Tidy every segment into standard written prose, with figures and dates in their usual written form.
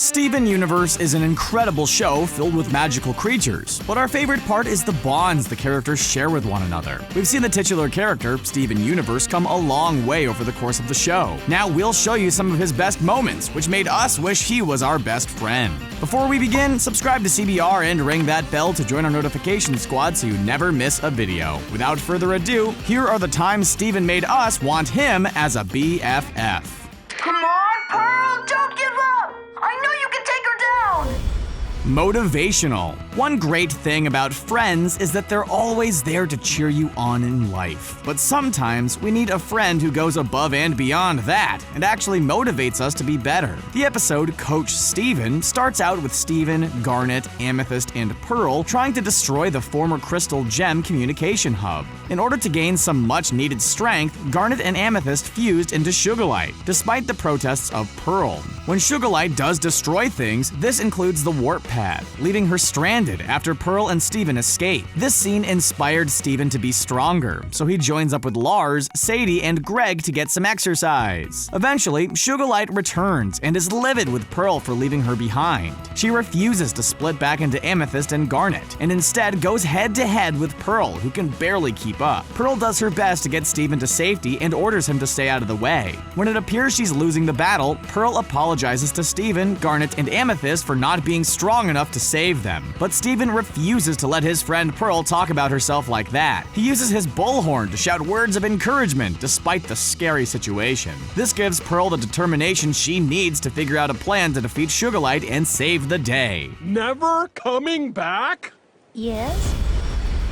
Steven Universe is an incredible show filled with magical creatures, but our favorite part is the bonds the characters share with one another. We've seen the titular character, Steven Universe, come a long way over the course of the show. Now we'll show you some of his best moments, which made us wish he was our best friend. Before we begin, subscribe to CBR and ring that bell to join our notification squad so you never miss a video. Without further ado, here are the times Steven made us want him as a BFF. Come on, Pearl! Don't give up! I know you can take her down! Motivational. One great thing about friends is that they're always there to cheer you on in life. But sometimes we need a friend who goes above and beyond that and actually motivates us to be better. The episode Coach Steven starts out with Steven, Garnet, Amethyst, and Pearl trying to destroy the former Crystal Gem communication hub. In order to gain some much-needed strength, Garnet and Amethyst fused into Sugarlight, despite the protests of Pearl. When Sugarlight does destroy things, this includes the warp pad, leaving her stranded after Pearl and Steven escape. This scene inspired Steven to be stronger, so he joins up with Lars, Sadie, and Greg to get some exercise. Eventually, Sugarlight returns and is livid with Pearl for leaving her behind. She refuses to split back into Amethyst and Garnet, and instead goes head-to-head with Pearl, who can barely keep up. Pearl does her best to get Steven to safety and orders him to stay out of the way. When it appears she's losing the battle, Pearl apologizes to Steven, Garnet, and Amethyst for not being strong enough to save them. But Steven refuses to let his friend Pearl talk about herself like that. He uses his bullhorn to shout words of encouragement despite the scary situation. This gives Pearl the determination she needs to figure out a plan to defeat Sugarlight and save the day. Never coming back? Yes?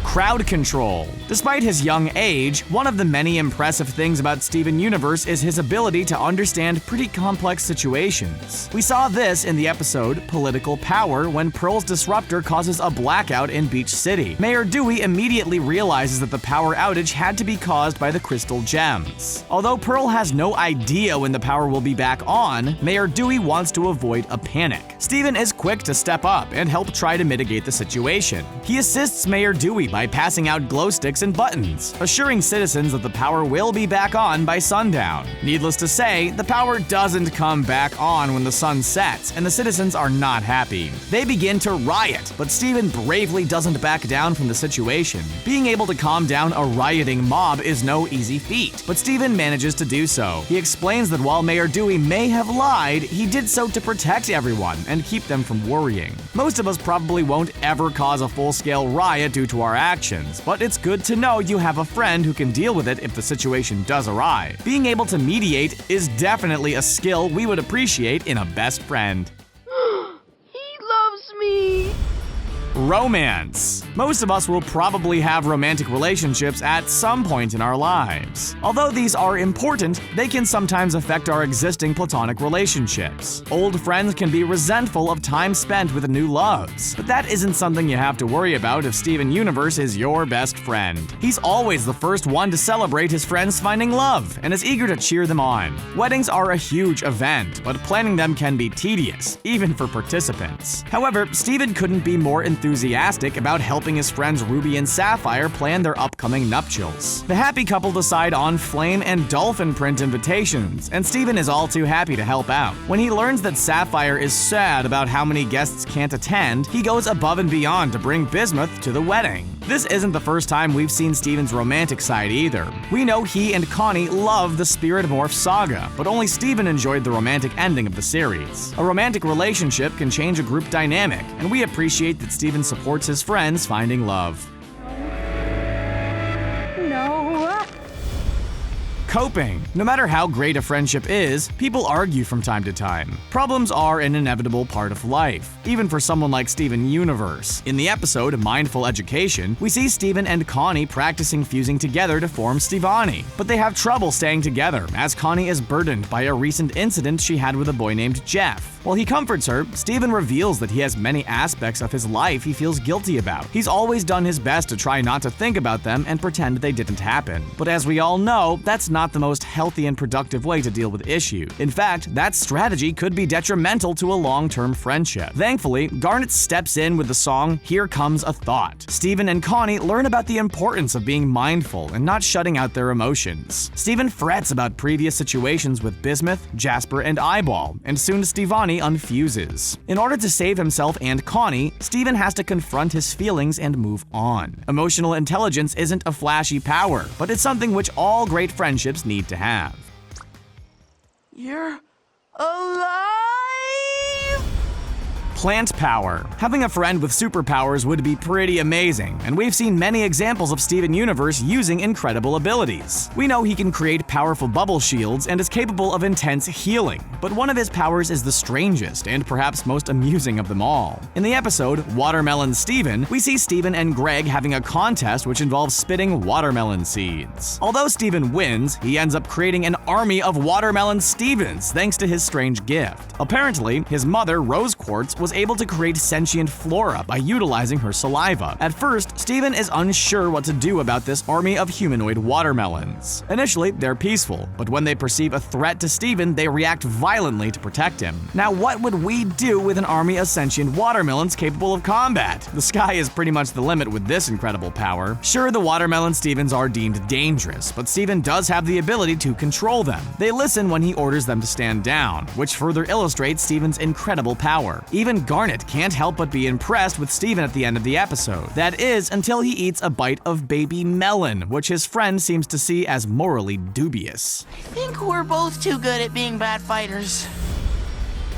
Crowd control. Despite his young age, one of the many impressive things about Steven Universe is his ability to understand pretty complex situations. We saw this in the episode Political Power when Pearl's disruptor causes a blackout in Beach City. Mayor Dewey immediately realizes that the power outage had to be caused by the Crystal Gems. Although Pearl has no idea when the power will be back on, Mayor Dewey wants to avoid a panic. Steven is quick to step up and help try to mitigate the situation. He assists Mayor Dewey by passing out glow sticks and buttons, assuring citizens that the power will be back on by sundown. Needless to say, the power doesn't come back on when the sun sets, and the citizens are not happy. They begin to riot, but Steven bravely doesn't back down from the situation. Being able to calm down a rioting mob is no easy feat, but Steven manages to do so. He explains that while Mayor Dewey may have lied, he did so to protect everyone and keep them from worrying. Most of us probably won't ever cause a full-scale riot due to our actions, but it's good to know you have a friend who can deal with it if the situation does arrive. Being able to mediate is definitely a skill we would appreciate in a best friend. He loves me! Romance. Most of us will probably have romantic relationships at some point in our lives. Although these are important, they can sometimes affect our existing platonic relationships. Old friends can be resentful of time spent with new loves, but that isn't something you have to worry about if Steven Universe is your best friend. He's always the first one to celebrate his friends finding love and is eager to cheer them on. Weddings are a huge event, but planning them can be tedious, even for participants. However, Steven couldn't be more enthusiastic about helping his friends Ruby and Sapphire plan their upcoming nuptials. The happy couple decide on flame and dolphin print invitations, and Steven is all too happy to help out. When he learns that Sapphire is sad about how many guests can't attend, he goes above and beyond to bring Bismuth to the wedding. This isn't the first time we've seen Steven's romantic side either. We know he and Connie love the Spirit Morph saga, but only Steven enjoyed the romantic ending of the series. A romantic relationship can change a group dynamic, and we appreciate that Steven supports his friends finding love. Coping. No matter how great a friendship is, people argue from time to time. Problems are an inevitable part of life, even for someone like Steven Universe. In the episode Mindful Education, we see Steven and Connie practicing fusing together to form Stevani, but they have trouble staying together as Connie is burdened by a recent incident she had with a boy named Jeff. While he comforts her, Steven reveals that he has many aspects of his life he feels guilty about. He's always done his best to try not to think about them and pretend they didn't happen. But as we all know, that's not not the most healthy and productive way to deal with issues. In fact, that strategy could be detrimental to a long-term friendship. Thankfully, Garnet steps in with the song Here Comes a Thought. Steven and Connie learn about the importance of being mindful and not shutting out their emotions. Steven frets about previous situations with Bismuth, Jasper, and Eyeball, and soon Stevani unfuses. In order to save himself and Connie, Steven has to confront his feelings and move on. Emotional intelligence isn't a flashy power, but it's something which all great friendships need to have. You're alive? Plant power. Having a friend with superpowers would be pretty amazing, and we've seen many examples of Steven Universe using incredible abilities. We know he can create powerful bubble shields and is capable of intense healing, but one of his powers is the strangest and perhaps most amusing of them all. In the episode Watermelon Steven, we see Steven and Greg having a contest which involves spitting watermelon seeds. Although Steven wins, he ends up creating an army of Watermelon Stevens thanks to his strange gift. Apparently, his mother, Rose Quartz, was able to create sentient flora by utilizing her saliva. At first, Steven is unsure what to do about this army of humanoid watermelons. Initially, they're peaceful, but when they perceive a threat to Steven, they react violently to protect him. Now, what would we do with an army of sentient watermelons capable of combat? The sky is pretty much the limit with this incredible power. Sure, the watermelon Stevens are deemed dangerous, but Steven does have the ability to control them. They listen when he orders them to stand down, which further illustrates Steven's incredible power. Even Garnet can't help but be impressed with Steven at the end of the episode. That is, until he eats a bite of baby melon, which his friend seems to see as morally dubious. I think we're both too good at being bad fighters.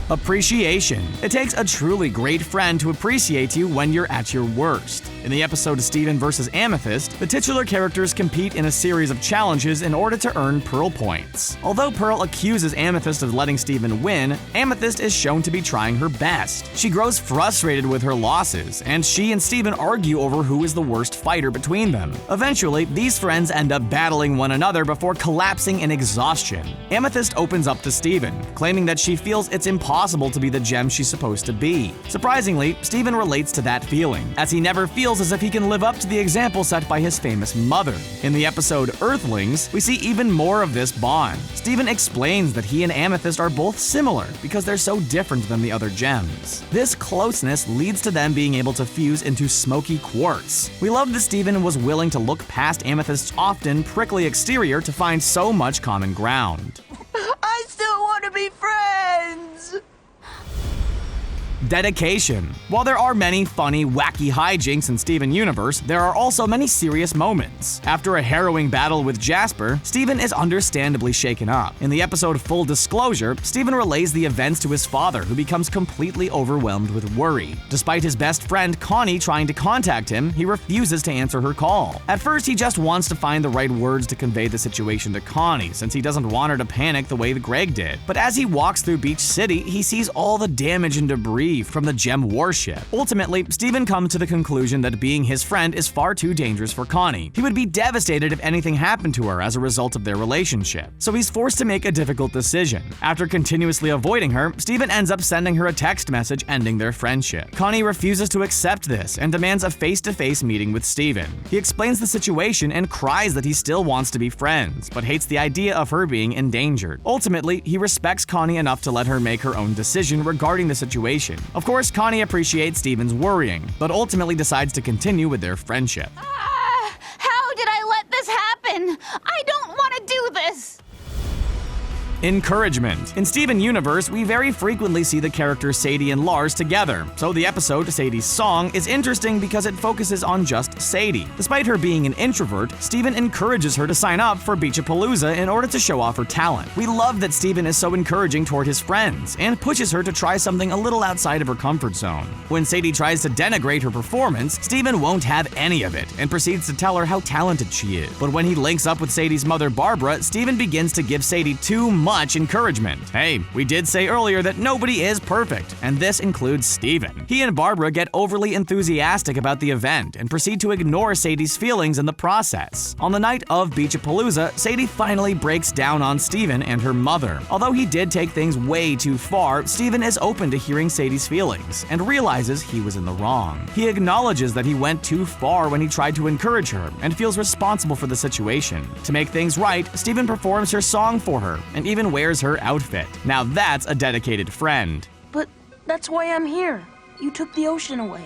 Appreciation. It takes a truly great friend to appreciate you when you're at your worst. In the episode Steven vs. Amethyst, the titular characters compete in a series of challenges in order to earn Pearl points. Although Pearl accuses Amethyst of letting Steven win, Amethyst is shown to be trying her best. She grows frustrated with her losses, and she and Steven argue over who is the worst fighter between them. Eventually, these friends end up battling one another before collapsing in exhaustion. Amethyst opens up to Steven, claiming that she feels it's impossible to be the gem she's supposed to be. Surprisingly, Steven relates to that feeling, as he never feels as if he can live up to the example set by his famous mother. In the episode Earthlings, we see even more of this bond. Steven explains that he and Amethyst are both similar because they're so different than the other gems. This closeness leads to them being able to fuse into smoky quartz. We love that Steven was willing to look past Amethyst's often prickly exterior to find so much common ground. I still want to be friends! Dedication. While there are many funny, wacky hijinks in Steven Universe, there are also many serious moments. After a harrowing battle with Jasper, Steven is understandably shaken up. In the episode Full Disclosure, Steven relays the events to his father, who becomes completely overwhelmed with worry. Despite his best friend Connie trying to contact him, he refuses to answer her call. At first, he just wants to find the right words to convey the situation to Connie, since he doesn't want her to panic the way that Greg did. But as he walks through Beach City, he sees all the damage and debris from the gem warship. Ultimately, Steven comes to the conclusion that being his friend is far too dangerous for Connie. He would be devastated if anything happened to her as a result of their relationship. So he's forced to make a difficult decision. After continuously avoiding her, Steven ends up sending her a text message ending their friendship. Connie refuses to accept this and demands a face-to-face meeting with Steven. He explains the situation and cries that he still wants to be friends, but hates the idea of her being endangered. Ultimately, he respects Connie enough to let her make her own decision regarding the situation. Of course, Connie appreciates Steven's worrying, but ultimately decides to continue with their friendship. How did I let this happen? I don't want to do this! Encouragement. In Steven Universe, we very frequently see the characters Sadie and Lars together, so the episode Sadie's Song is interesting because it focuses on just Sadie. Despite her being an introvert, Steven encourages her to sign up for Beachapalooza in order to show off her talent. We love that Steven is so encouraging toward his friends and pushes her to try something a little outside of her comfort zone. When Sadie tries to denigrate her performance, Steven won't have any of it and proceeds to tell her how talented she is. But when he links up with Sadie's mother Barbara, Steven begins to give Sadie too much much encouragement. Hey, we did say earlier that nobody is perfect, and this includes Steven. He and Barbara get overly enthusiastic about the event and proceed to ignore Sadie's feelings in the process. On the night of Beachapalooza, Sadie finally breaks down on Steven and her mother. Although he did take things way too far, Steven is open to hearing Sadie's feelings and realizes he was in the wrong. He acknowledges that he went too far when he tried to encourage her and feels responsible for the situation. To make things right, Steven performs her song for her and even wears her outfit. Now that's a dedicated friend. But that's why I'm here. You took the ocean away.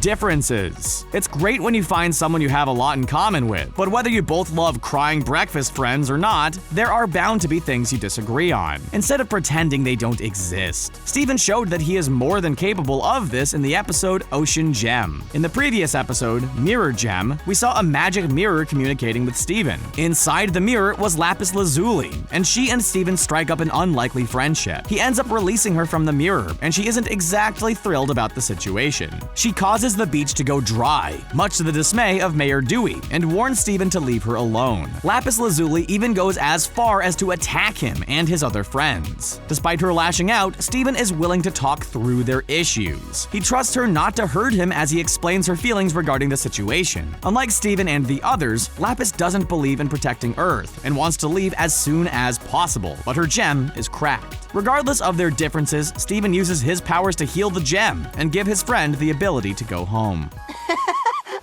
Differences. It's great when you find someone you have a lot in common with, but whether you both love crying breakfast friends or not, there are bound to be things you disagree on, instead of pretending they don't exist. Steven showed that he is more than capable of this in the episode Ocean Gem. In the previous episode, Mirror Gem, we saw a magic mirror communicating with Steven. Inside the mirror was Lapis Lazuli, and she and Steven strike up an unlikely friendship. He ends up releasing her from the mirror, and she isn't exactly thrilled about the situation. She causes the beach to go dry, much to the dismay of Mayor Dewey, and warns Steven to leave her alone. Lapis Lazuli even goes as far as to attack him and his other friends. Despite her lashing out, Steven is willing to talk through their issues. He trusts her not to hurt him as he explains her feelings regarding the situation. Unlike Steven and the others, Lapis doesn't believe in protecting Earth and wants to leave as soon as possible, but her gem is cracked. Regardless of their differences, Steven uses his powers to heal the gem and give his friend the ability to go home.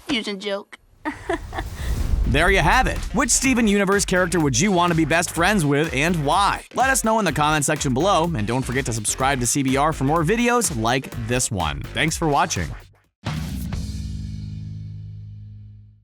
Fusion joke. There you have it. Which Steven Universe character would you want to be best friends with and why? Let us know in the comment section below, and don't forget to subscribe to CBR for more videos like this one. Thanks for watching.